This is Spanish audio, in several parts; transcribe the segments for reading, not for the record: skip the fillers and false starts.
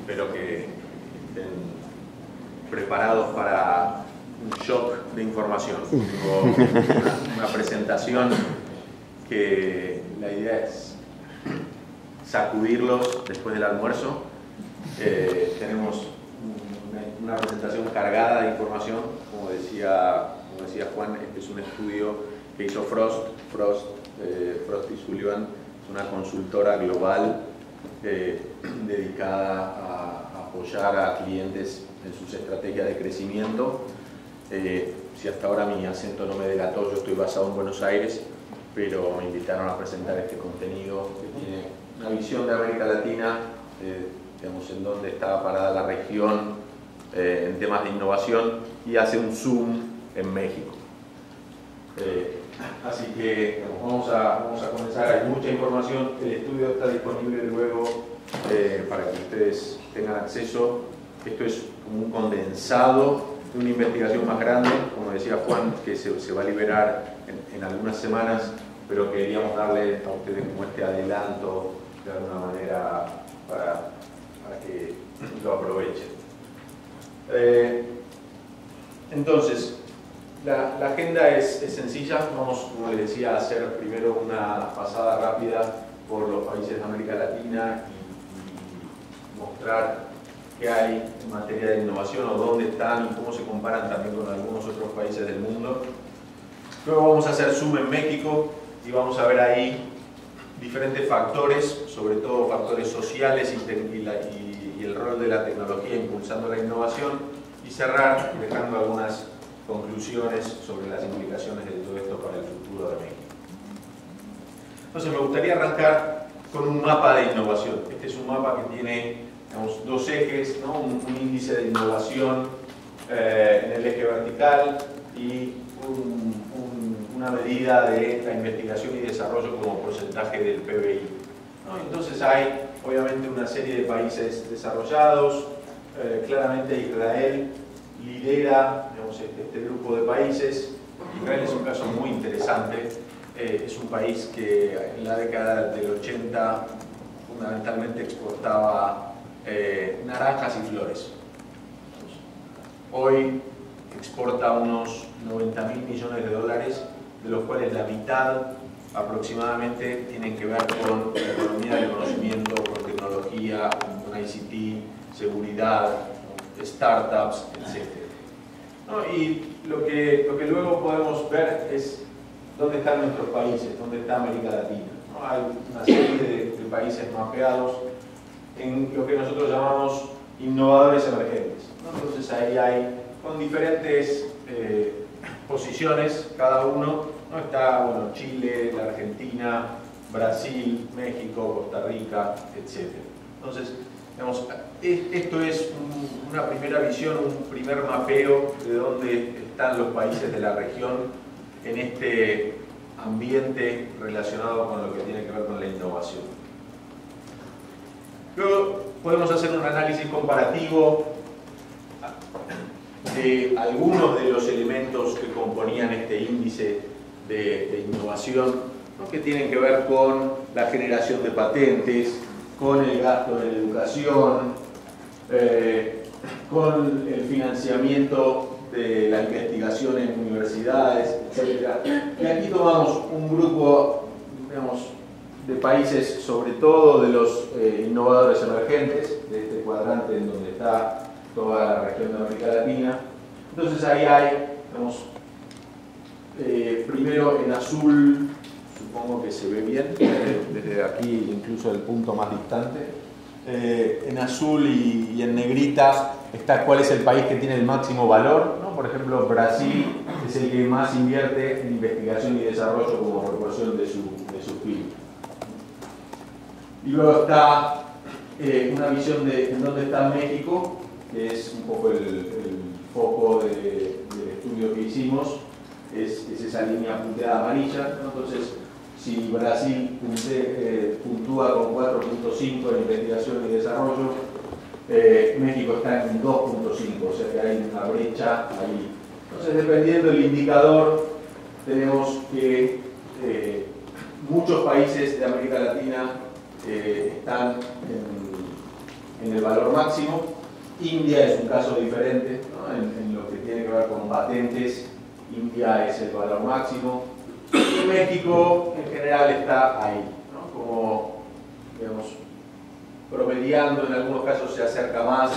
espero que estén preparados para un shock de información. Tengo una presentación que la idea es sacudirlos después del almuerzo. Tenemos una presentación cargada de información, como decía Juan. Este es un estudio que hizo Frost y Sullivan, es una consultora global dedicada a apoyar a clientes en sus estrategias de crecimiento. Si hasta ahora mi acento no me delató, yo estoy basado en Buenos Aires, pero me invitaron a presentar este contenido que tiene una visión de América Latina, digamos, en dónde está parada la región en temas de innovación, y hace un zoom en México. Así que vamos a comenzar. Hay mucha información. El estudio está disponible luego para que ustedes tengan acceso. Esto es como un condensado de una investigación más grande, como decía Juan, que se va a liberar en algunas semanas, pero queríamos darle a ustedes como este adelanto de alguna manera para que lo aprovechen. Entonces, la agenda es sencilla. Vamos, como les decía, a hacer primero una pasada rápida por los países de América Latina y mostrar qué hay en materia de innovación, o dónde están y cómo se comparan también con algunos otros países del mundo. Luego vamos a hacer zoom en México y vamos a ver ahí diferentes factores, sobre todo factores sociales y el rol de la tecnología impulsando la innovación, y cerrar dejando algunas conclusiones sobre las implicaciones de todo esto para el futuro de México. Entonces me gustaría arrancar con un mapa de innovación. Este es un mapa que tiene, digamos, dos ejes, ¿no? Un índice de innovación en el eje vertical y una medida de la investigación y desarrollo como porcentaje del PBI, ¿no? Entonces hay obviamente una serie de países desarrollados. Claramente Israel lidera, digamos, este grupo de países. Israel es un caso muy interesante. Es un país que en la década del 80 fundamentalmente exportaba naranjas y flores. Hoy exporta unos 90.000 millones de dólares, de los cuales la mitad aproximadamente tienen que ver con la economía del conocimiento, con tecnología, con ICT, seguridad, startups, etc. ¿No? Y lo que luego podemos ver es dónde están nuestros países, dónde está América Latina, ¿no? Hay una serie de países mapeados en lo que nosotros llamamos innovadores emergentes, ¿no? Entonces ahí hay con diferentes posiciones cada uno, ¿no? Está, bueno, Chile, la Argentina, Brasil, México, Costa Rica, etc. Entonces, digamos, esto es una primera visión, un primer mapeo de dónde están los países de la región en este ambiente relacionado con lo que tiene que ver con la innovación. Luego podemos hacer un análisis comparativo de algunos de los elementos que componían este índice de innovación, ¿no? Que tienen que ver con la generación de patentes, con el gasto en educación, con el financiamiento de la investigación en universidades, etc. Y aquí tomamos un grupo, digamos, de países, sobre todo de los innovadores emergentes, de este cuadrante en donde está toda la región de América Latina. Entonces ahí hay, digamos, primero en azul, supongo que se ve bien, desde aquí incluso el punto más distante. En azul y en negrita está cuál es el país que tiene el máximo valor, ¿no? Por ejemplo, Brasil es el que más invierte en investigación y desarrollo como proporción de su PIB. Y luego está una visión de en dónde está México, que es un poco el foco del estudio que hicimos, es esa línea punteada amarilla, ¿no? Entonces, si Brasil puntúa con 4.5 en investigación y desarrollo, México está en 2.5, o sea que hay una brecha ahí. Entonces, dependiendo del indicador, tenemos que muchos países de América Latina están en el valor máximo. India es un caso diferente, ¿no? En lo que tiene que ver con patentes, India es el valor máximo. Y México en general está ahí, ¿no? Como, digamos, promediando, en algunos casos se acerca más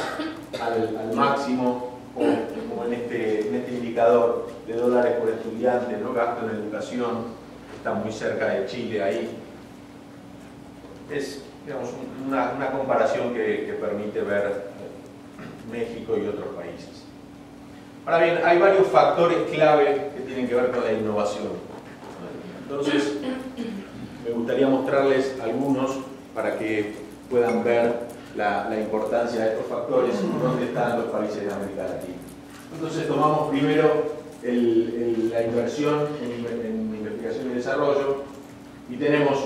al máximo, como en este indicador de dólares por estudiante, ¿no? Gasto en educación, está muy cerca de Chile ahí. Es, digamos, una comparación que permite ver México y otros países. Ahora bien, hay varios factores clave que tienen que ver con la innovación. Entonces, me gustaría mostrarles algunos para que puedan ver la importancia de estos factores y dónde están los países de América Latina. Entonces, tomamos primero la inversión en investigación y desarrollo y tenemos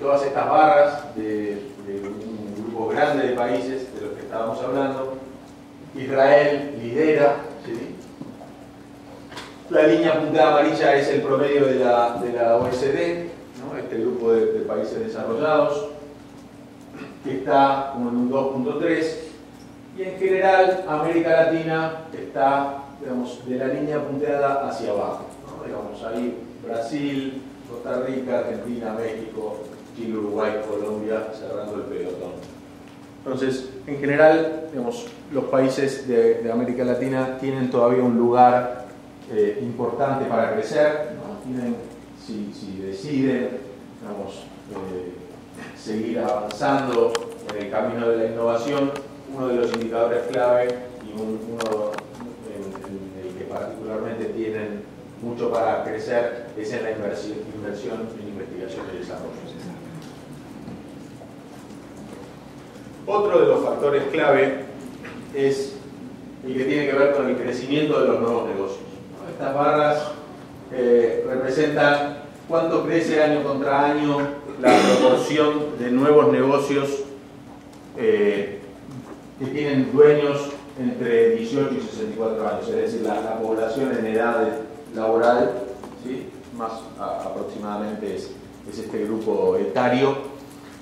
todas estas barras de un grupo grande de países de los que estábamos hablando. Israel lidera, ¿sí? La línea punteada amarilla es el promedio de la OECD, ¿no? Este grupo de países desarrollados, que está como en un 2.3, y en general América Latina está, digamos, de la línea punteada hacia abajo, ¿no? Digamos, ahí Brasil, Costa Rica, Argentina, México, Chile, Uruguay, Colombia, cerrando el pelotón. Entonces, en general, digamos, los países de América Latina tienen todavía un lugar importante para crecer, ¿no? Tienen, si deciden, digamos, seguir avanzando en el camino de la innovación, uno de los indicadores clave y uno en el que particularmente tienen mucho para crecer es en la inversión en investigación y desarrollo. Otro de los factores clave es el que tiene que ver con el crecimiento de los nuevos negocios. Estas barras representan cuánto crece año contra año la proporción de nuevos negocios que tienen dueños entre 18 y 64 años, es decir, la población en edad laboral, ¿sí? Más aproximadamente es este grupo etario.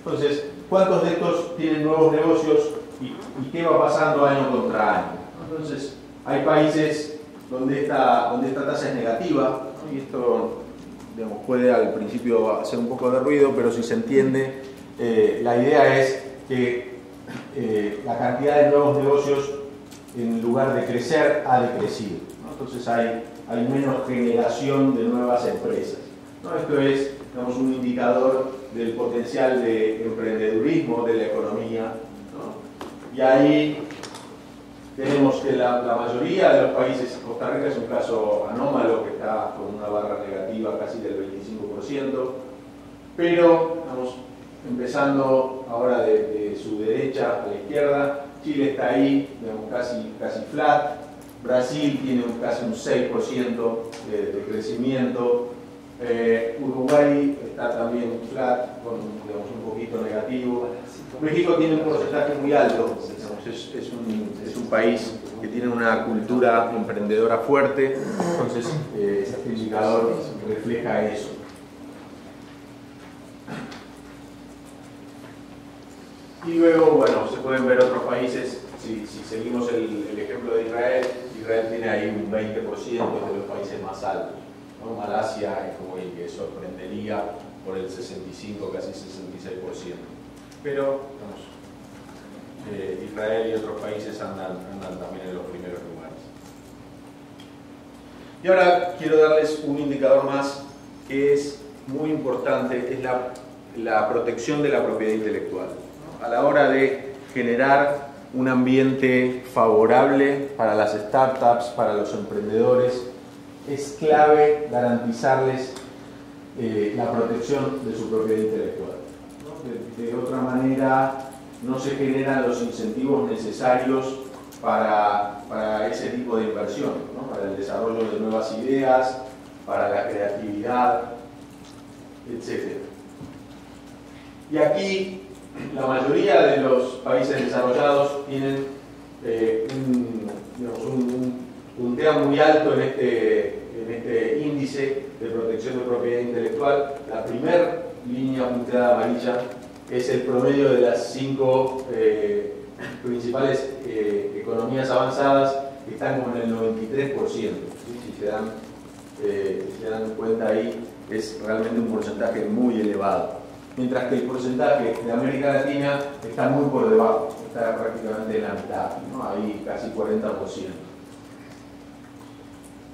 Entonces, ¿cuántos de estos tienen nuevos negocios y qué va pasando año contra año? Entonces, hay países donde esta tasa es negativa, ¿no? Y esto, digamos, puede al principio hacer un poco de ruido, pero si se entiende, la idea es que la cantidad de nuevos negocios, en lugar de crecer, ha decrecido, ¿no? Entonces hay menos generación de nuevas empresas, ¿no? Esto es, digamos, un indicador del potencial de emprendedurismo de la economía, ¿no? Y ahí tenemos que la mayoría de los países, Costa Rica es un caso anómalo que está con una barra negativa casi del 25%, pero, vamos, empezando ahora de su derecha a la izquierda, Chile está ahí, digamos, casi flat, Brasil tiene casi un 6% de crecimiento, Uruguay está también flat, con, digamos, un poquito negativo. México tiene un porcentaje muy alto, digamos, es un país que tiene una cultura emprendedora fuerte, entonces este indicador refleja eso. Y luego, bueno, se pueden ver otros países, si seguimos el ejemplo de Israel tiene ahí un 20%, de los países más altos, ¿no? Malasia es como el que sorprendería por el 65, casi 66%. Pero, vamos, Israel y otros países andan también en los primeros lugares. Y ahora quiero darles un indicador más que es muy importante, es la protección de la propiedad intelectual, ¿no? A la hora de generar un ambiente favorable para las startups, para los emprendedores, es clave garantizarles la protección de su propiedad intelectual, ¿no? De otra manera, no se generan los incentivos necesarios para ese tipo de inversión, ¿no? Para el desarrollo de nuevas ideas, para la creatividad, etc. Y aquí la mayoría de los países desarrollados tienen un punteo muy alto en este índice de protección de propiedad intelectual. La primera línea punteada amarilla es el promedio de las 5 principales economías avanzadas, que están como en el 93%. ¿Sí? Si se dan cuenta ahí, es realmente un porcentaje muy elevado. Mientras que el porcentaje de América Latina está muy por debajo, está prácticamente en la mitad, ¿no? Ahí casi 40%.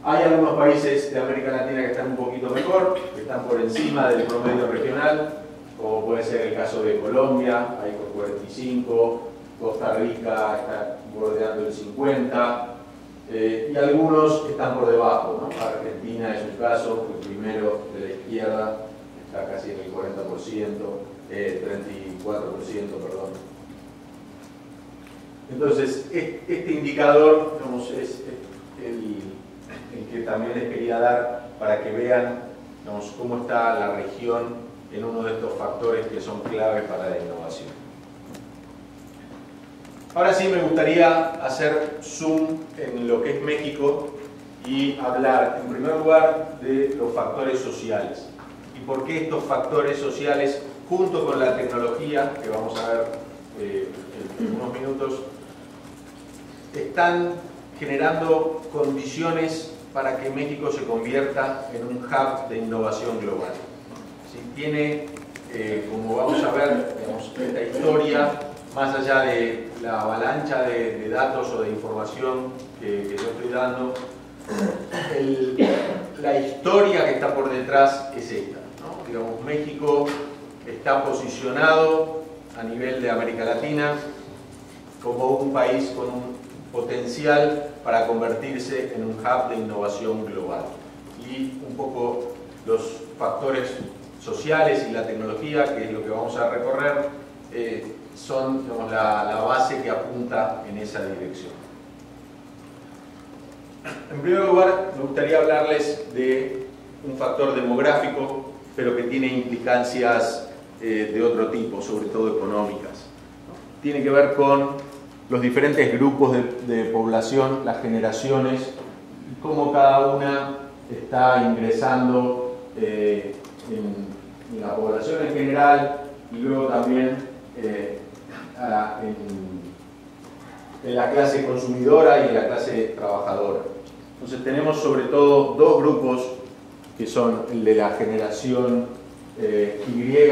Hay algunos países de América Latina que están un poquito mejor, que están por encima del promedio regional, como puede ser el caso de Colombia, ahí con 45, Costa Rica está bordeando el 50, y algunos están por debajo, ¿no? Argentina es un caso, el primero de la izquierda está casi en el 40%, 34%, perdón. Entonces, este indicador, digamos, es el que también les quería dar para que vean, digamos, cómo está la región en uno de estos factores que son claves para la innovación. Ahora sí me gustaría hacer zoom en lo que es México y hablar, en primer lugar, de los factores sociales. Y por qué estos factores sociales, junto con la tecnología, que vamos a ver en unos minutos, están generando condiciones para que México se convierta en un hub de innovación global. ¿Sí? Tiene, como vamos a ver, digamos, esta historia, más allá de la avalancha de datos o de información que yo estoy dando, la historia que está por detrás es esta, ¿no? Digamos, México está posicionado a nivel de América Latina como un país con un potencial para convertirse en un hub de innovación global. Y un poco los factores sociales y la tecnología, que es lo que vamos a recorrer, son, digamos, la base que apunta en esa dirección. En primer lugar, me gustaría hablarles de un factor demográfico, pero que tiene implicancias de otro tipo, sobre todo económicas. Tiene que ver con los diferentes grupos de población, las generaciones, y cómo cada una está ingresando en la población en general y luego también en la clase consumidora y en la clase trabajadora. Entonces tenemos sobre todo dos grupos que son el de la generación Y y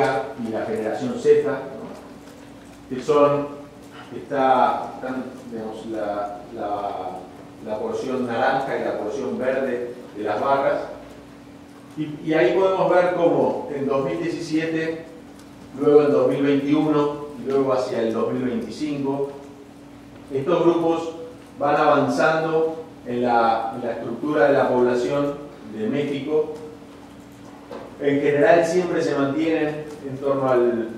la generación Z, ¿no? Que son digamos, la porción naranja y la porción verde de las barras, y ahí podemos ver cómo en 2017, luego en 2021 y luego hacia el 2025 estos grupos van avanzando en la estructura de la población de México. En general siempre se mantienen en torno al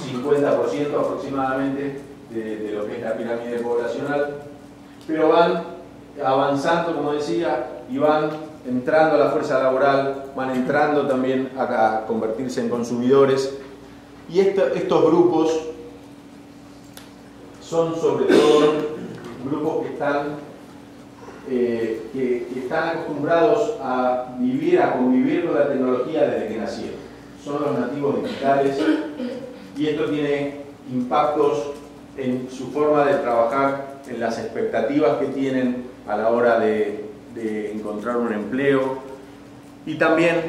50% aproximadamente de lo que es la pirámide poblacional, pero van avanzando, como decía, y van entrando a la fuerza laboral, van entrando también a convertirse en consumidores, y estos grupos son sobre todo grupos que están acostumbrados a convivir con la tecnología desde que nacieron. Son los nativos digitales, y esto tiene impactos en su forma de trabajar, en las expectativas que tienen a la hora de encontrar un empleo, y también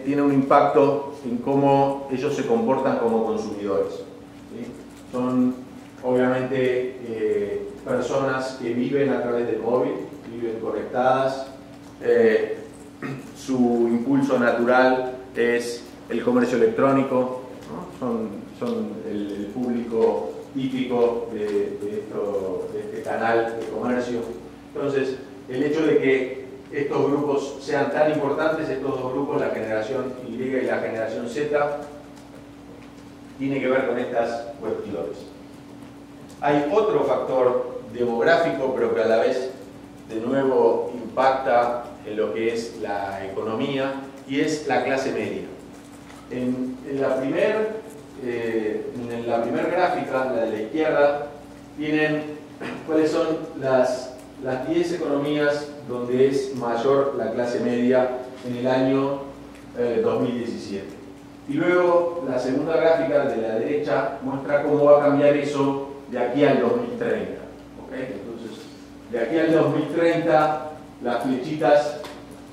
tiene un impacto en cómo ellos se comportan como consumidores. ¿Sí? Son obviamente personas que viven a través del móvil, viven conectadas, su impulso natural es el comercio electrónico, ¿no? Son el público típico de este canal de comercio. Entonces, el hecho de que estos grupos sean tan importantes, estos dos grupos, la generación Y y la generación Z, tiene que ver con estas cuestiones. Hay otro factor demográfico, pero que a la vez de nuevo impacta en lo que es la economía, y es la clase media. En la primera gráfica, la de la izquierda, tienen cuáles son las 10 economías donde es mayor la clase media en el año 2017. Y luego la segunda gráfica de la derecha muestra cómo va a cambiar eso de aquí al 2030. ¿Okay? Entonces, de aquí al 2030, las flechitas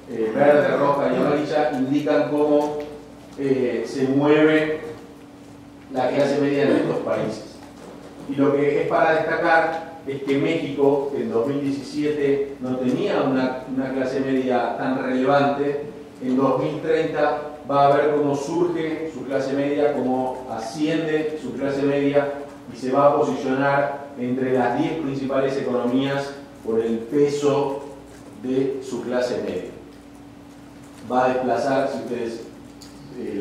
verde, roja y amarilla indican cómo se mueve la clase media en estos países. Y lo que es para destacar es que México, que en 2017 no tenía una clase media tan relevante, en 2030 va a ver cómo surge su clase media, cómo asciende su clase media y se va a posicionar entre las 10 principales economías por el peso de su clase media. Va a desplazar, si ustedes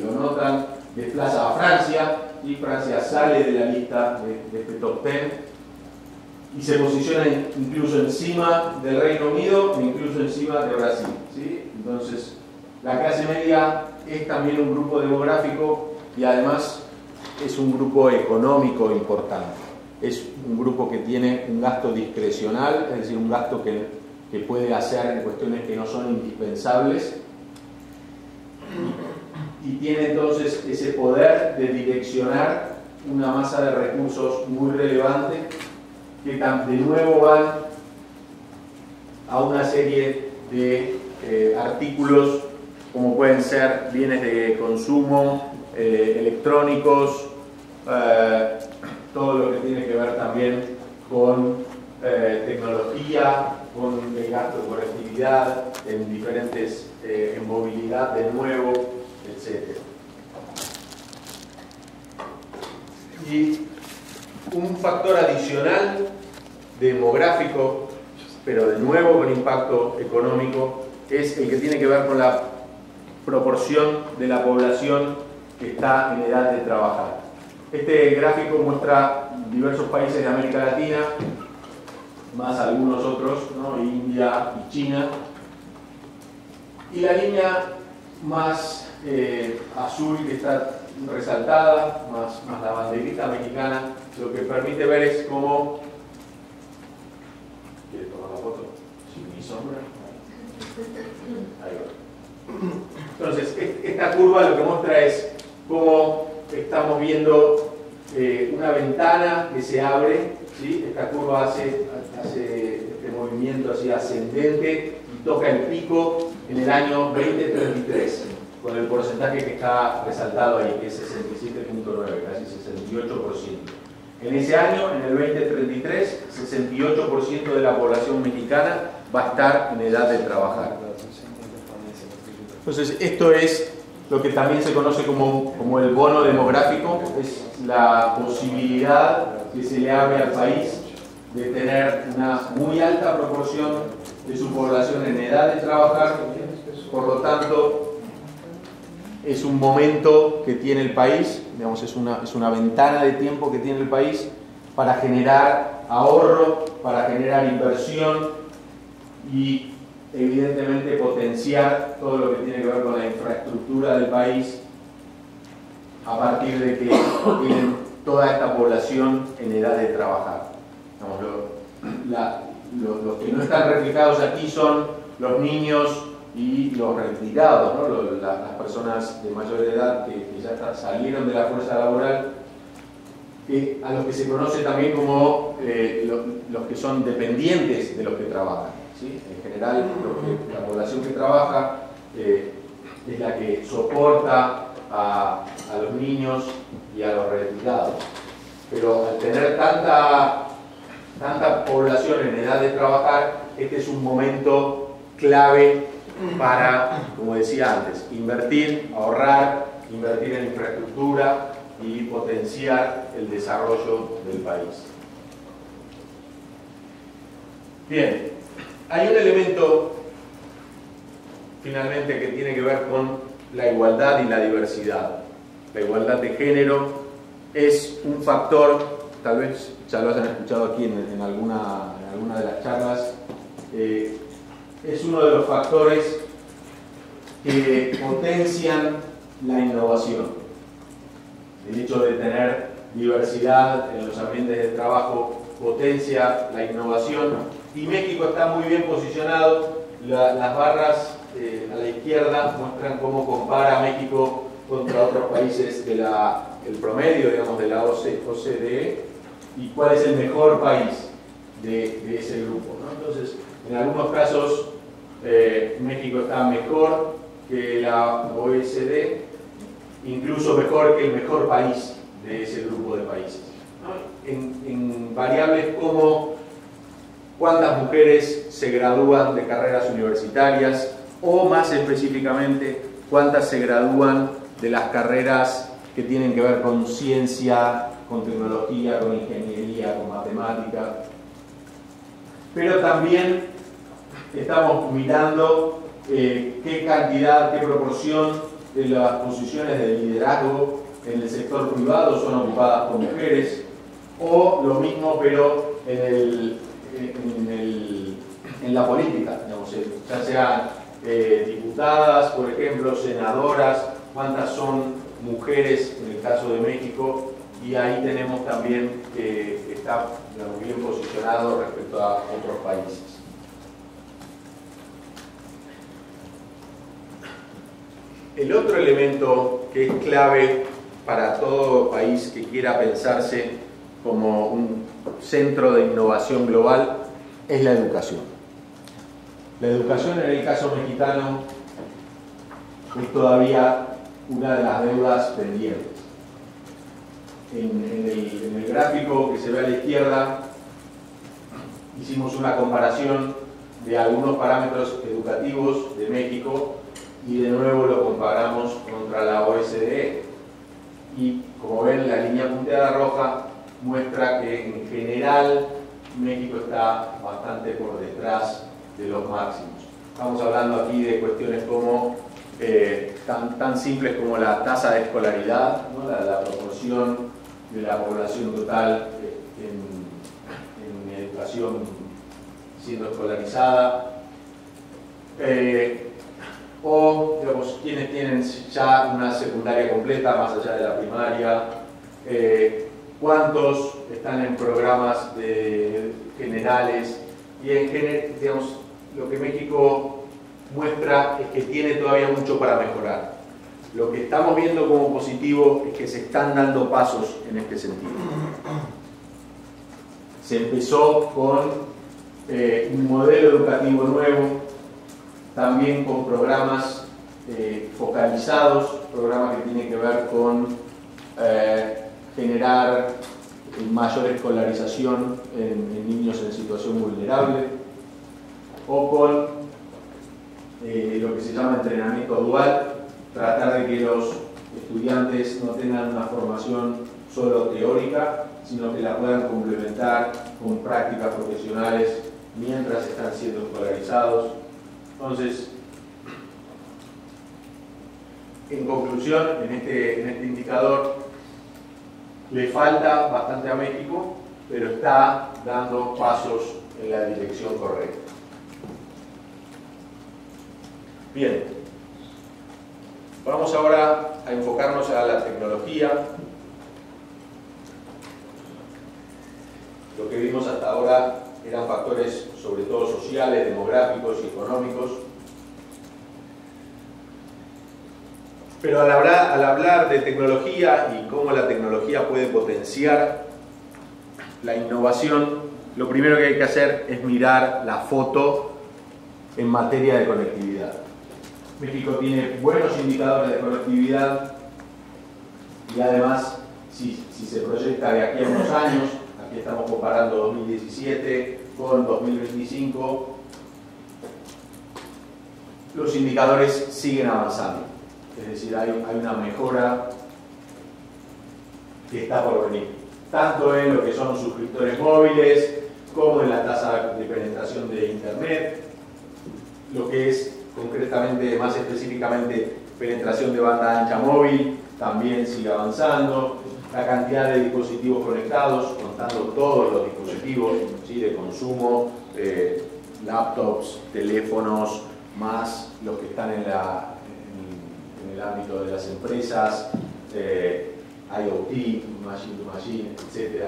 lo notan, desplaza a Francia, y Francia sale de la lista de este top 10 y se posiciona incluso encima del Reino Unido e incluso encima de Brasil, ¿sí? Entonces, la clase media es también un grupo demográfico y además es un grupo económico importante. Es un grupo que tiene un gasto discrecional, es decir, un gasto que puede hacer en cuestiones que no son indispensables y tiene entonces ese poder de direccionar una masa de recursos muy relevante que de nuevo van a una serie de artículos como pueden ser bienes de consumo, electrónicos, todo lo que tiene que ver también con tecnología, con el gasto de conectividad, en diferentes, en movilidad de nuevo, etc. Y un factor adicional demográfico, pero de nuevo con impacto económico, es el que tiene que ver con la proporción de la población que está en edad de trabajar. Este gráfico muestra diversos países de América Latina, más algunos otros, ¿no? India y China. Y la línea más azul que está resaltada, más la banderita mexicana, lo que permite ver es cómo... ¿Quiere tomar la foto? Sin mi sombra. Ahí va. Entonces, esta curva lo que muestra es cómo estamos viendo una ventana que se abre, ¿sí? Esta curva hace este movimiento así ascendente y toca el pico en el año 2033, con el porcentaje que está resaltado ahí, que es 67.9, casi 68%. En ese año, en el 2033, 68% de la población mexicana va a estar en edad de trabajar. Entonces, esto es lo que también se conoce como el bono demográfico, es la posibilidad que se le abre al país de tener una muy alta proporción de su población en edad de trabajar. Por lo tanto, es un momento que tiene el país, digamos, es una ventana de tiempo que tiene el país para generar ahorro, para generar inversión y evidentemente potenciar todo lo que tiene que ver con la infraestructura del país a partir de que tienen toda esta población en edad de trabajar. Los que no están reflejados aquí son los niños y los retirados, ¿no? Las personas de mayor edad que ya salieron de la fuerza laboral, a los que se conoce también como los que son dependientes de los que trabajan. ¿Sí? En general, la población que trabaja es la que soporta a los niños y a los retirados. Pero al tener tanta población en edad de trabajar, este es un momento clave para, como decía antes, invertir, ahorrar, invertir en infraestructura y potenciar el desarrollo del país. Bien. Hay un elemento, finalmente, que tiene que ver con la igualdad y la diversidad. La igualdad de género es un factor, tal vez ya lo hayan escuchado aquí en alguna de las charlas, es uno de los factores que potencian la innovación. El hecho de tener diversidad en los ambientes de trabajo potencia la innovación. Y México está muy bien posicionado. Las barras a la izquierda muestran cómo compara México contra otros países del promedio, digamos, de la OCDE, y cuál es el mejor país de ese grupo, ¿no? Entonces, en algunos casos, México está mejor que la OECD, incluso mejor que el mejor país de ese grupo de países, ¿no? En variables como cuántas mujeres se gradúan de carreras universitarias, o más específicamente, cuántas se gradúan de las carreras que tienen que ver con ciencia, con tecnología, con ingeniería, con matemática. Pero también estamos mirando qué cantidad, qué proporción de las posiciones de liderazgo en el sector privado son ocupadas por mujeres, o lo mismo pero en la política, digamos, ya sean diputadas, por ejemplo, senadoras, cuántas son mujeres en el caso de México, y ahí tenemos también que está, digamos, bien posicionado respecto a otros países. El otro elemento que es clave para todo país que quiera pensarse como un centro de innovación global es la educación. La educación en el caso mexicano es todavía una de las deudas pendientes. En el gráfico que se ve a la izquierda hicimos una comparación de algunos parámetros educativos de México y de nuevo lo comparamos contra la OCDE. Y como ven, la línea punteada roja muestra que en general México está bastante por detrás de los máximos. Estamos hablando aquí de cuestiones como tan simples como la tasa de escolaridad, ¿no? la proporción de la población total en educación siendo escolarizada, o digamos, quienes tienen ya una secundaria completa más allá de la primaria, cuántos están en programas generales, y digamos, lo que México muestra es que tiene todavía mucho para mejorar. Lo que estamos viendo como positivo es que se están dando pasos en este sentido. Se empezó con un modelo educativo nuevo, también con programas focalizados, programas que tienen que ver con generar mayor escolarización en niños en situación vulnerable, o con lo que se llama entrenamiento dual, tratar de que los estudiantes no tengan una formación solo teórica, sino que la puedan complementar con prácticas profesionales mientras están siendo escolarizados. Entonces, en conclusión, en este indicador le falta bastante a México, pero está dando pasos en la dirección correcta. Bien, vamos ahora a enfocarnos a la tecnología. Lo que vimos hasta ahora eran factores sobre todo sociales, demográficos y económicos. Pero al hablar de tecnología y cómo la tecnología puede potenciar la innovación, lo primero que hay que hacer es mirar la foto en materia de conectividad. México tiene buenos indicadores de conectividad y además, si se proyecta de aquí a unos años, aquí estamos comparando 2017 con 2025, los indicadores siguen avanzando. Es decir, hay una mejora que está por venir, tanto en lo que son los suscriptores móviles, como en la tasa de penetración de Internet, lo que es concretamente, más específicamente, penetración de banda ancha móvil, también sigue avanzando, la cantidad de dispositivos conectados, contando todos los dispositivos, ¿sí?, de consumo, laptops, teléfonos, más los que están en el ámbito de las empresas, IoT, machine to machine, etc.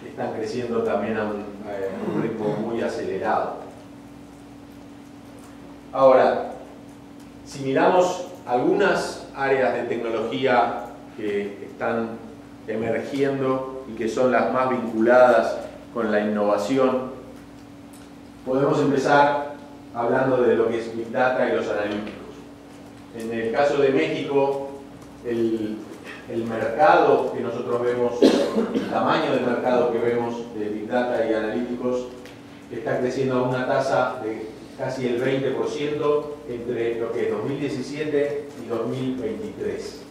Están creciendo también a un ritmo muy acelerado. Ahora, si miramos algunas áreas de tecnología que están emergiendo y que son las más vinculadas con la innovación. Podemos empezar hablando de lo que es Big Data y los analíticos. En el caso de México, el mercado que nosotros vemos, el tamaño del mercado que vemos de Big Data y analíticos está creciendo a una tasa de casi el 20% entre lo que es 2017 y 2023.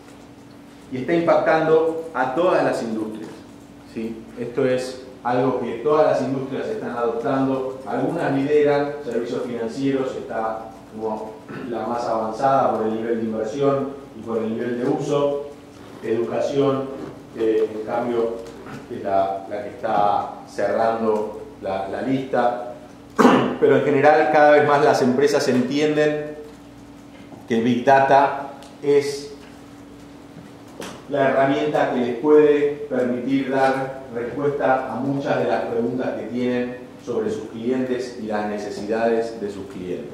Y está impactando a todas las industrias, ¿sí? Esto es algo que todas las industrias están adoptando. Algunas lideran, servicios financieros está como la más avanzada por el nivel de inversión y por el nivel de uso. Educación, en cambio, es la que está cerrando la lista. Pero en general cada vez más las empresas entienden que Big Data es la herramienta que les puede permitir dar respuesta a muchas de las preguntas que tienen sobre sus clientes y las necesidades de sus clientes.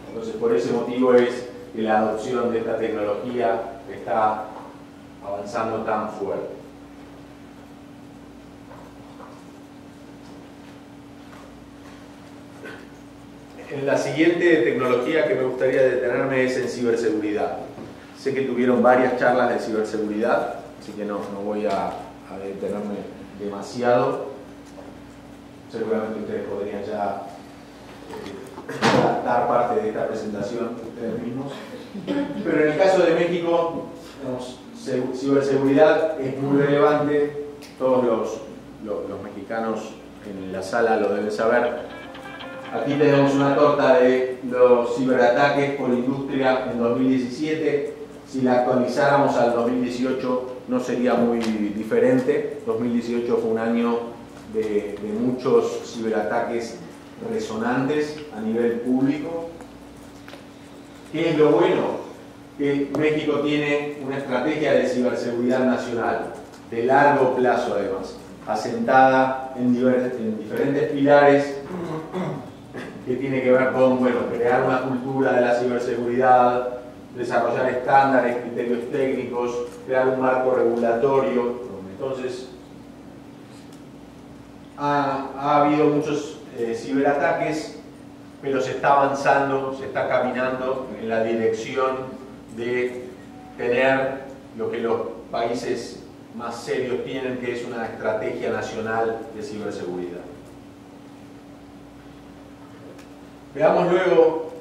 Entonces, por ese motivo es que la adopción de esta tecnología está avanzando tan fuerte. En la siguiente tecnología que me gustaría detenerme es en ciberseguridad. Sé que tuvieron varias charlas de ciberseguridad, así que no voy a detenerme demasiado. Seguramente ustedes podrían ya dar parte de esta presentación ustedes mismos. Pero en el caso de México, ciberseguridad es muy relevante. Todos los mexicanos en la sala lo deben saber. Aquí tenemos una torta de los ciberataques por industria en 2017. Si la actualizáramos al 2018 no sería muy diferente. 2018 fue un año de muchos ciberataques resonantes a nivel público. ¿Qué es lo bueno? Que México tiene una estrategia de ciberseguridad nacional, de largo plazo además, asentada en diferentes pilares que tiene que ver con, bueno, crear una cultura de la ciberseguridad, desarrollar estándares, criterios técnicos, crear un marco regulatorio. Entonces, ha habido muchos ciberataques, pero se está avanzando, se está caminando en la dirección de tener lo que los países más serios tienen, que es una estrategia nacional de ciberseguridad. Veamos luego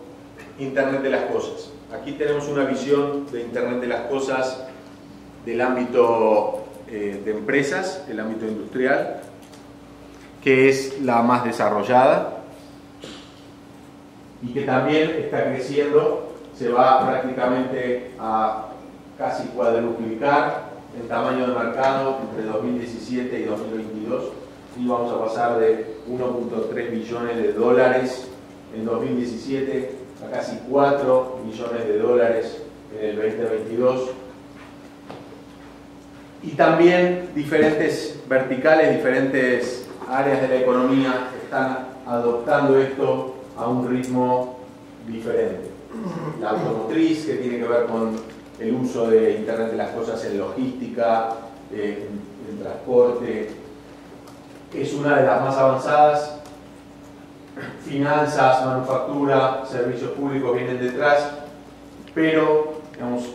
Internet de las Cosas. Aquí tenemos una visión de Internet de las Cosas del ámbito de empresas, el ámbito industrial, que es la más desarrollada y que también está creciendo. Se va prácticamente a casi cuadruplicar el tamaño de mercado entre 2017 y 2022 y vamos a pasar de 1.3 billones de dólares en 2017 a casi 4 billones de dólares en el 2022. Y también diferentes verticales, diferentes áreas de la economía están adoptando esto a un ritmo diferente. La automotriz, que tiene que ver con el uso de Internet de las Cosas en logística, en transporte, es una de las más avanzadas. Finanzas, manufactura, servicios públicos vienen detrás, pero digamos,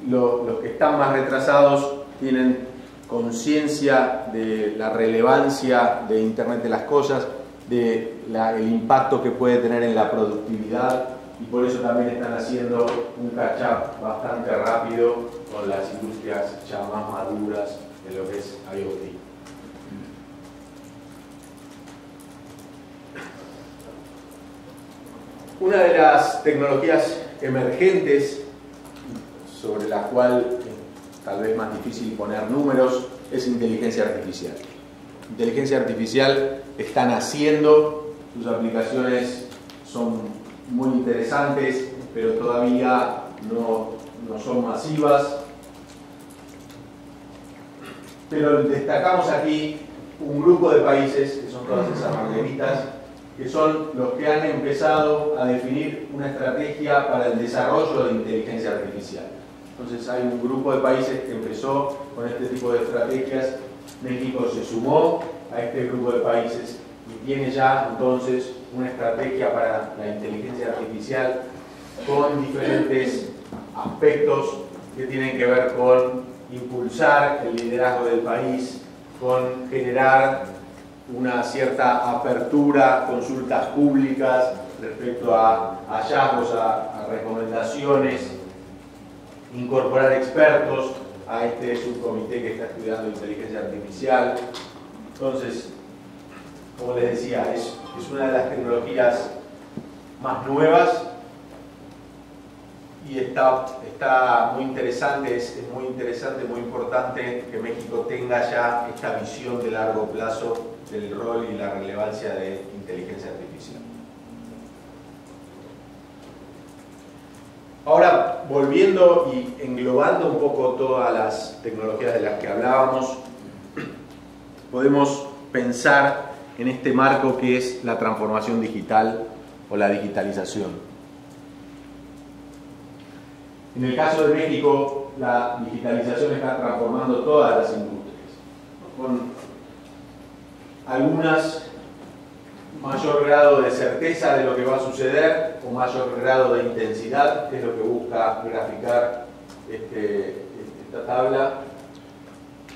los que están más retrasados tienen conciencia de la relevancia de Internet de las Cosas, del impacto que puede tener en la productividad, y por eso también están haciendo un catch-up bastante rápido con las industrias ya más maduras de lo que es IoT. Una de las tecnologías emergentes sobre la cual tal vez más difícil poner números es inteligencia artificial. Inteligencia artificial está naciendo, sus aplicaciones son muy interesantes, pero todavía no son masivas. Pero destacamos aquí un grupo de países, que son todas esas margaritas, que son los que han empezado a definir una estrategia para el desarrollo de inteligencia artificial. Entonces hay un grupo de países que empezó con este tipo de estrategias. México se sumó a este grupo de países y tiene ya entonces una estrategia para la inteligencia artificial con diferentes aspectos que tienen que ver con impulsar el liderazgo del país, con generar una cierta apertura, consultas públicas respecto a hallazgos, a recomendaciones, incorporar expertos a este subcomité que está estudiando inteligencia artificial. Entonces, como les decía, es una de las tecnologías más nuevas y está muy interesante, es muy interesante, muy importante que México tenga ya esta visión de largo plazo del rol y la relevancia de inteligencia artificial. Ahora, volviendo y englobando un poco todas las tecnologías de las que hablábamos, podemos pensar en este marco que es la transformación digital o la digitalización. En el caso de México, la digitalización está transformando todas las industrias, con algunas mayor grado de certeza de lo que va a suceder o mayor grado de intensidad, que es lo que busca graficar esta tabla.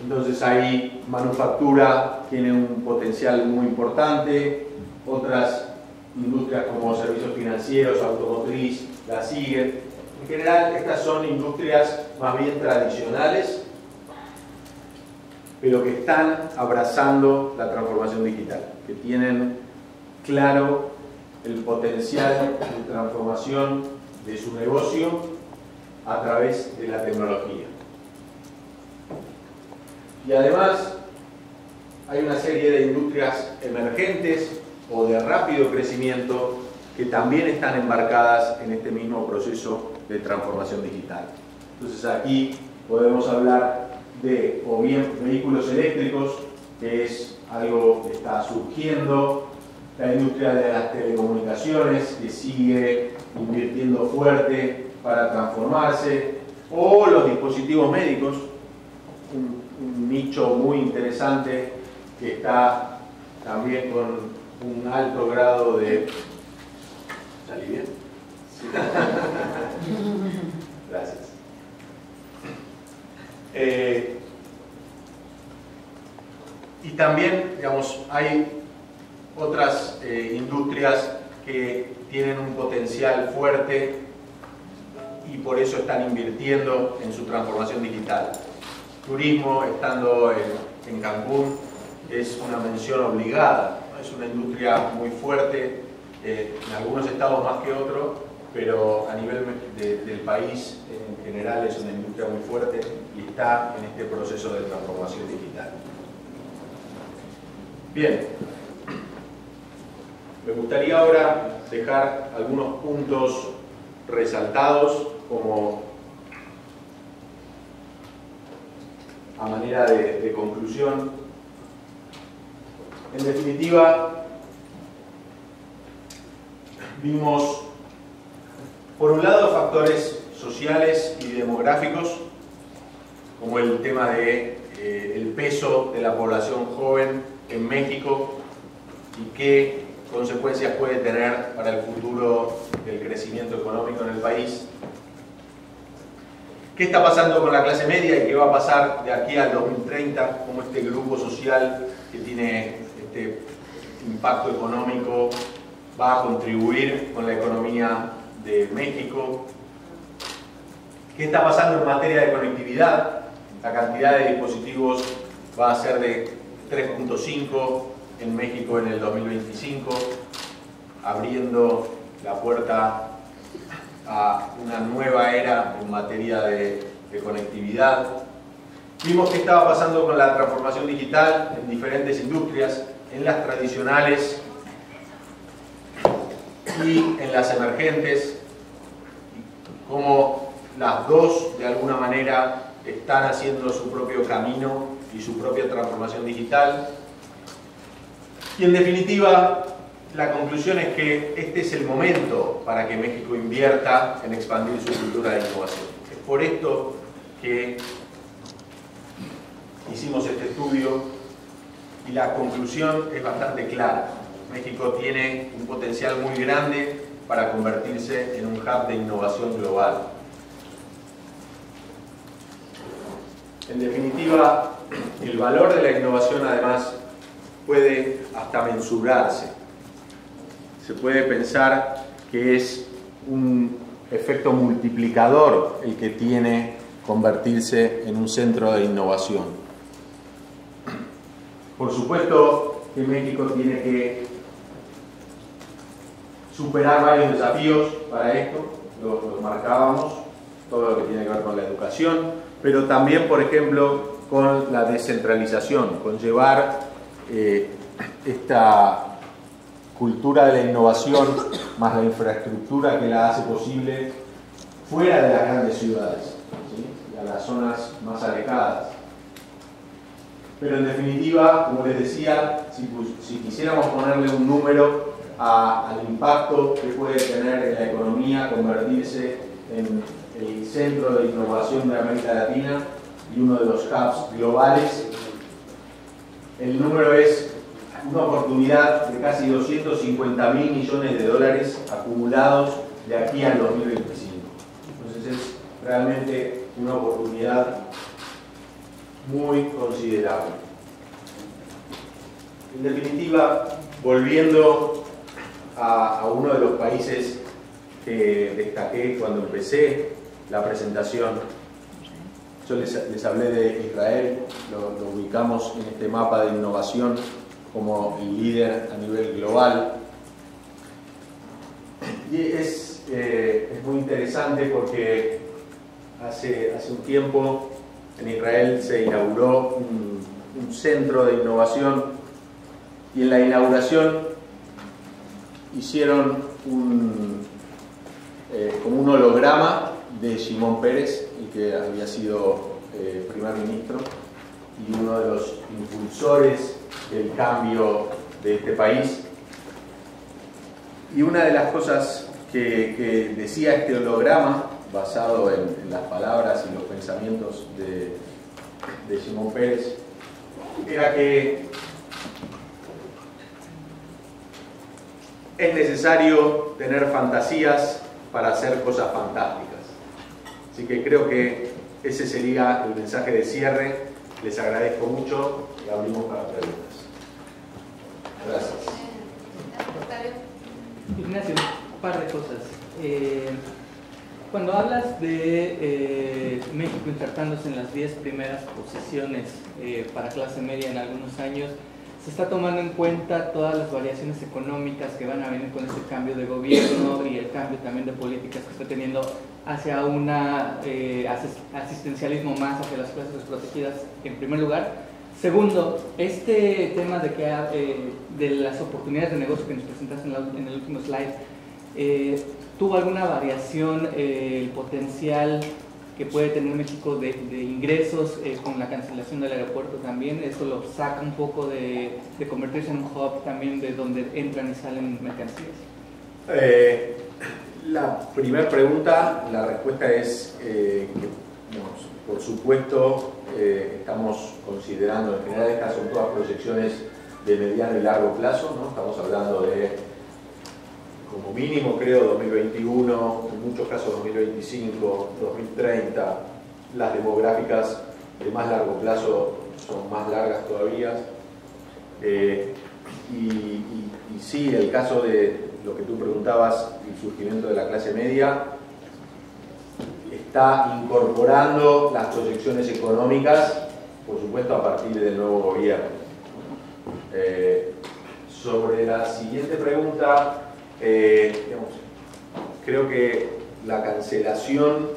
Entonces ahí manufactura tiene un potencial muy importante, otras industrias como servicios financieros, automotriz, la siguen. En general estas son industrias más bien tradicionales, pero que están abrazando la transformación digital, que tienen claro el potencial de transformación de su negocio a través de la tecnología. Y además hay una serie de industrias emergentes o de rápido crecimiento que también están embarcadas en este mismo proceso de transformación digital. Entonces aquí podemos hablar de o bien vehículos eléctricos, que es algo que está surgiendo, la industria de las telecomunicaciones, que sigue invirtiendo fuerte para transformarse, o los dispositivos médicos, un nicho muy interesante que está también con un alto grado de... ¿Salí bien? Sí. Gracias. Y también, digamos, hay otras industrias que tienen un potencial fuerte y por eso están invirtiendo en su transformación digital. Turismo, estando en Cancún, es una mención obligada, ¿no? Es una industria muy fuerte, en algunos estados más que otros, pero a nivel del país en general es una industria muy fuerte y está en este proceso de transformación digital. Bien, me gustaría ahora dejar algunos puntos resaltados como a manera de conclusión. En definitiva, vimos por un lado factores sociales y demográficos, como el tema de el peso de la población joven en México y qué consecuencias puede tener para el futuro del crecimiento económico en el país. ¿Qué está pasando con la clase media y qué va a pasar de aquí al 2030? ¿Cómo este grupo social que tiene este impacto económico va a contribuir con la economía de México? ¿Qué está pasando en materia de conectividad? La cantidad de dispositivos va a ser de 3.5 en México en el 2025, abriendo la puerta a una nueva era en materia de conectividad. Vimos qué estaba pasando con la transformación digital en diferentes industrias, en las tradicionales y en las emergentes, cómo las dos de alguna manera están haciendo su propio camino y su propia transformación digital. Y en definitiva, la conclusión es que este es el momento para que México invierta en expandir su cultura de innovación. Es por esto que hicimos este estudio y la conclusión es bastante clara. México tiene un potencial muy grande para convertirse en un hub de innovación global. En definitiva, el valor de la innovación además puede hasta mensurarse. Se puede pensar que es un efecto multiplicador el que tiene convertirse en un centro de innovación. Por supuesto que México tiene que superar varios desafíos para esto, los marcábamos, todo lo que tiene que ver con la educación, pero también, por ejemplo, con la descentralización, con llevar esta cultura de la innovación más la infraestructura que la hace posible fuera de las grandes ciudades, ¿sí? A las zonas más alejadas. Pero en definitiva, como les decía, si quisiéramos ponerle un número al impacto que puede tener en la economía convertirse en el centro de innovación de América Latina y uno de los hubs globales, el número es una oportunidad de casi 250.000 millones de dólares acumulados de aquí al 2025. Entonces es realmente una oportunidad muy considerable. En definitiva, volviendo a uno de los países que destaqué cuando empecé la presentación, yo les hablé de Israel, lo ubicamos en este mapa de innovación como el líder a nivel global. Y es muy interesante porque hace un tiempo en Israel se inauguró un centro de innovación y en la inauguración hicieron como un holograma de Shimon Peres, el que había sido primer ministro y uno de los impulsores del cambio de este país. Y una de las cosas que decía este holograma, basado en las palabras y los pensamientos de Shimon Peres, era que es necesario tener fantasías para hacer cosas fantásticas. Así que creo que ese sería el mensaje de cierre. Les agradezco mucho y abrimos para preguntas. Gracias. Ignacio, un par de cosas. Cuando hablas de México insertándose en las 10 primeras posiciones para clase media en algunos años, ¿se está tomando en cuenta todas las variaciones económicas que van a venir con este cambio de gobierno y el cambio también de políticas que está teniendo hacia un asistencialismo más hacia las clases desprotegidas en primer lugar? Segundo, este tema de las oportunidades de negocio que nos presentaste en el último slide, ¿tuvo alguna variación el potencial que puede tener México de ingresos con la cancelación del aeropuerto también? ¿Eso lo saca un poco de convertirse en un hub también de donde entran y salen mercancías? La primera pregunta, la respuesta es que, por supuesto, estamos considerando, en general estas son todas proyecciones de mediano y largo plazo, ¿no? Estamos hablando de, como mínimo creo, 2021, en muchos casos 2025, 2030. Las demográficas de más largo plazo son más largas todavía. Y sí, el caso de lo que tú preguntabas, el surgimiento de la clase media, está incorporando las proyecciones económicas, por supuesto, a partir del nuevo gobierno. Sobre la siguiente pregunta, creo que la cancelación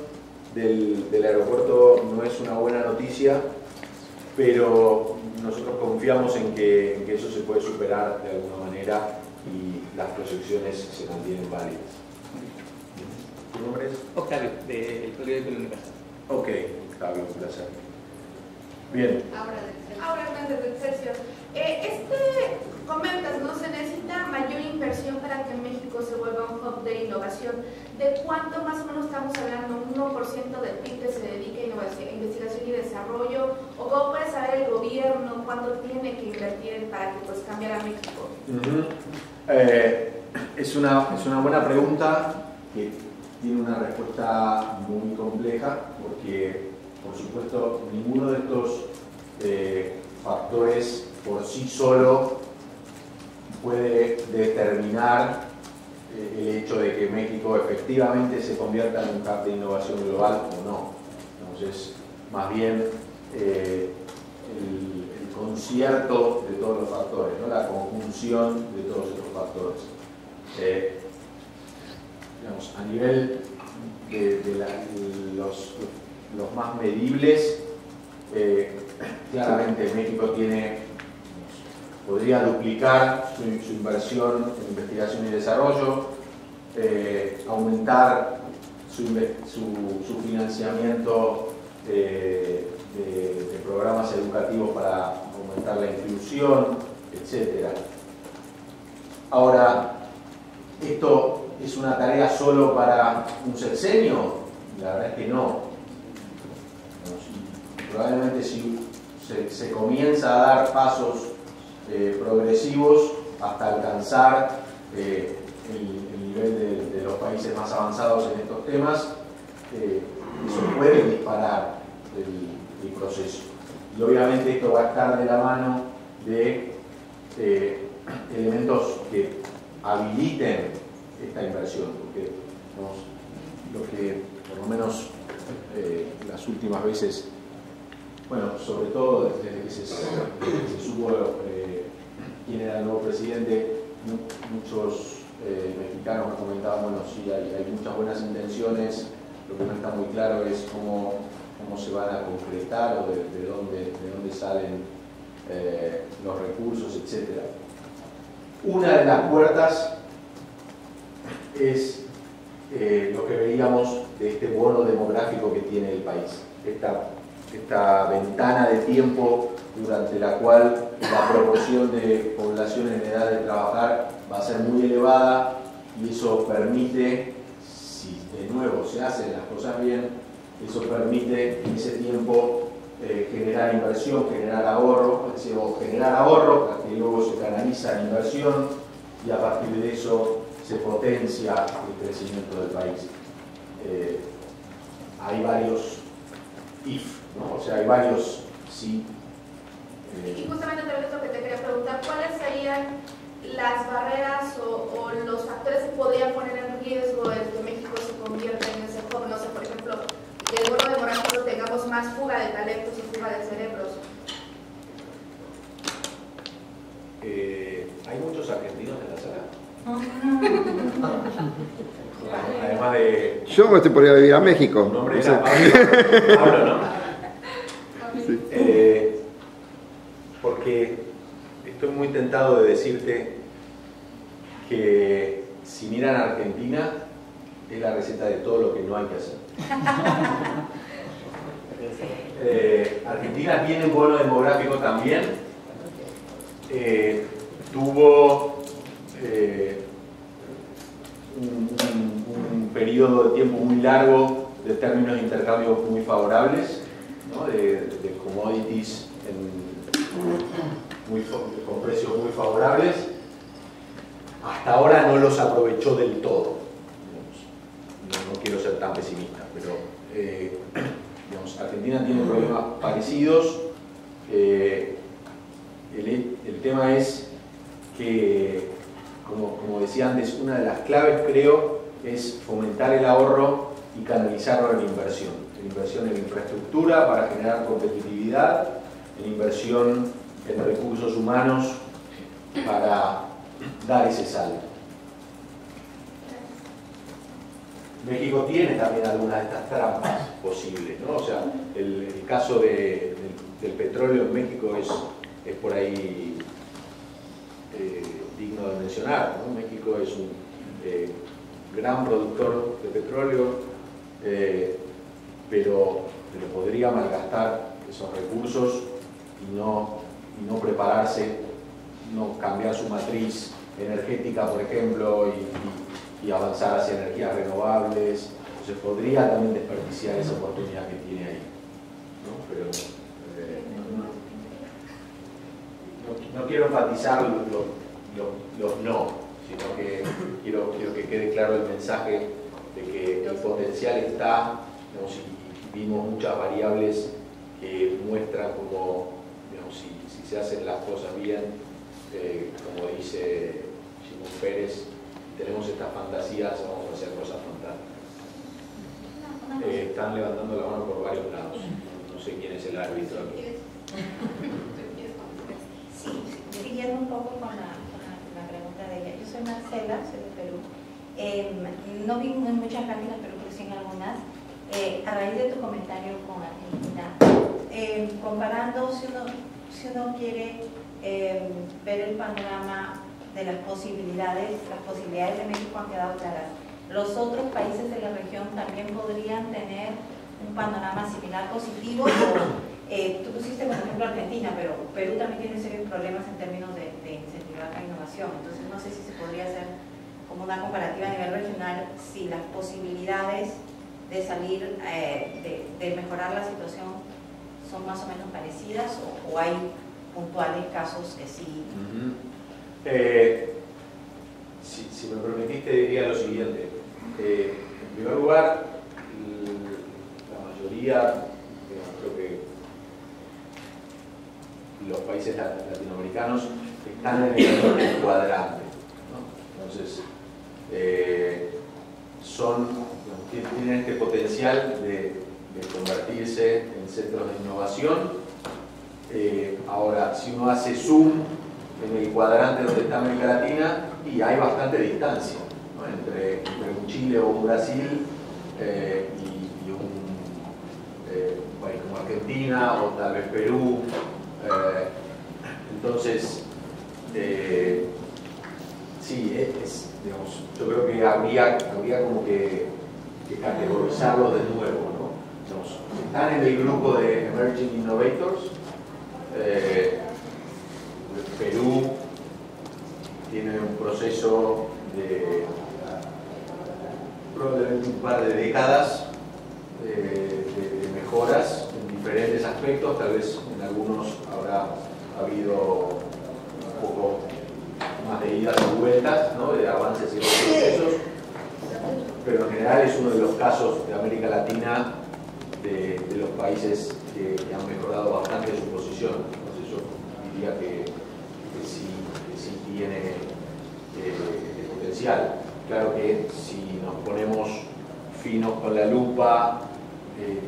del aeropuerto no es una buena noticia, pero nosotros confiamos en que eso se puede superar de alguna manera y las proyecciones se mantienen válidas. ¿Tu nombre es? Octavio, del periódico El Universal. Ok, Octavio, un placer. Bien. Ahora Hernández de Excelsior. Comentas, ¿no? Se necesita mayor inversión falta que México se vuelva un hub de innovación. ¿De cuánto más o menos estamos hablando? ¿Un 1% del PIB que se dedique a investigación y desarrollo? ¿O cómo puede saber el gobierno cuánto tiene que invertir para que pues cambiara México? Es una buena pregunta que tiene una respuesta muy compleja porque, por supuesto, ninguno de estos factores por sí solo puede determinar el hecho de que México efectivamente se convierta en un hub de innovación global o no. Entonces, más bien el concierto de todos los factores, ¿no? La conjunción de todos estos factores. Digamos, a nivel de los más medibles, claramente México podría duplicar su inversión en investigación y desarrollo, aumentar su financiamiento de programas educativos para aumentar la inclusión, etc. Ahora, ¿esto es una tarea solo para un sexenio? La verdad es que no. Probablemente si se comienza a dar pasos progresivos hasta alcanzar el nivel de los países más avanzados en estos temas, eso puede disparar el proceso. Y obviamente esto va a estar de la mano de elementos que habiliten esta inversión, porque lo que por lo menos las últimas veces, bueno, sobre todo desde que se supo quién era el nuevo presidente, muchos mexicanos me comentaban, bueno, sí, hay muchas buenas intenciones, lo que no está muy claro es cómo se van a concretar o de dónde salen los recursos, etc. Una de las puertas es lo que veíamos de este bono demográfico que tiene el país, esta ventana de tiempo durante la cual la proporción de población en edad de trabajar va a ser muy elevada, y eso permite, si de nuevo se hacen las cosas bien, eso permite en ese tiempo generar inversión, generar ahorro, o generar ahorro que luego se canaliza en inversión, y a partir de eso se potencia el crecimiento del país. Hay varios if, ¿no? O sea, hay varios sí. Y justamente también es lo que te quería preguntar, ¿cuáles serían las barreras o los factores que podrían poner en riesgo el que México se convierta en ese hub? No sé, por ejemplo, que el bono demográfico tengamos más fuga de talentos y fuga de cerebros. ¿Hay muchos argentinos en la sala? Además de... Yo me estoy por ir a vivir a México. Tu nombre no era sé. Pablo, ¿no? Sí. Porque estoy muy tentado de decirte que si miran a Argentina es la receta de todo lo que no hay que hacer. Argentina tiene un bono demográfico también. Tuvo un periodo de tiempo muy largo de términos de intercambio muy favorables, ¿no? de commodities con precios muy favorables. Hasta ahora no los aprovechó del todo. No quiero ser tan pesimista, pero digamos, Argentina tiene problemas parecidos. El tema es que, como decía antes, una de las claves, creo, es fomentar el ahorro y canalizarlo en inversión. En inversión en infraestructura para generar competitividad, en inversión en recursos humanos para dar ese salto. México tiene también algunas de estas trampas posibles, ¿no? O sea, el caso del petróleo en México es por ahí digno de mencionar, ¿no? México es un gran productor de petróleo, pero podría malgastar esos recursos y no prepararse, no cambiar su matriz energética, por ejemplo, y avanzar hacia energías renovables. Entonces podría también desperdiciar esa oportunidad que tiene ahí, ¿no? Pero no quiero enfatizar los no, sino que quiero que quede claro el mensaje de que el potencial está, digamos, y vimos muchas variables que muestran como, digamos, si se hacen las cosas bien, como dice Simón Pérez, tenemos estas fantasías, vamos a hacer cosas fantásticas. Están levantando la mano por varios lados. No sé quién es el árbitro aquí. Sí, siguiendo un poco con la pregunta de ella. Yo soy Marcela, soy de Perú. No vi en muchas gráficas, pero creo que sí en algunas. A raíz de tu comentario con Argentina, comparando, si uno quiere ver el panorama de las posibilidades de México han quedado claras. Los otros países de la región también podrían tener un panorama similar positivo. Tú pusiste como ejemplo Argentina, pero Perú también tiene serios problemas en términos de incentivar la innovación. Entonces no sé si se podría hacer como una comparativa a nivel regional, si las posibilidades de salir, de mejorar la situación son más o menos parecidas o hay puntuales casos que sí. Si me permitiste, diría lo siguiente. En primer lugar, la mayoría, creo que los países latinoamericanos están en el cuadrante, ¿no? Entonces, tienen este potencial de convertirse en centros de innovación. Ahora, si uno hace zoom en el cuadrante donde está América Latina, y hay bastante distancia, ¿no? entre un Chile o un Brasil y un país como Argentina o tal vez Perú. Entonces, sí, digamos, yo creo que habría como que categorizarlos de nuevo, ¿no? Digamos, están en el grupo de Emerging Innovators. Perú tiene un proceso de probablemente un par de décadas de mejoras en diferentes aspectos. Tal vez en algunos habrá habido un poco más de idas y vueltas, ¿no? De avances y procesos, pero en general es uno de los casos de América Latina de los países que han mejorado bastante su posición. Entonces yo diría que sí tiene potencial. Claro que si nos ponemos finos con la lupa,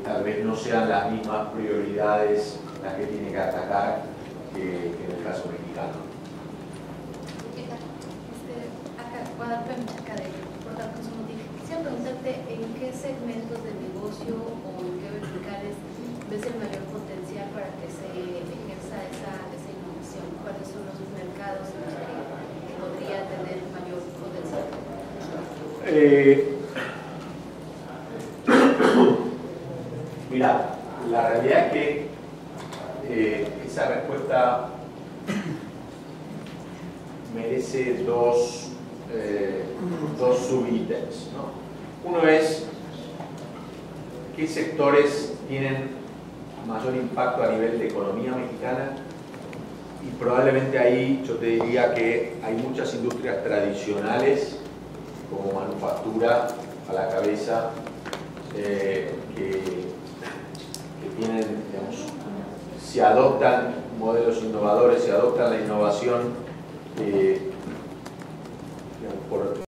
tal vez no sean las mismas prioridades las que tiene que atacar que en el caso mexicano. Guadalupe Menchaca de Portal Consumo. Quisiera preguntarte en qué segmentos de negocio o en qué verticales ves el mayor potencial para que se ejerza esa innovación. ¿Cuáles son los mercados en los que podría tener mayor potencial? Mira, la realidad es que esa respuesta merece dos subítems, ¿no? Uno es qué sectores tienen mayor impacto a nivel de economía mexicana, y probablemente ahí yo te diría que hay muchas industrias tradicionales como manufactura a la cabeza que tienen, digamos, si adoptan modelos innovadores, si adoptan la innovación por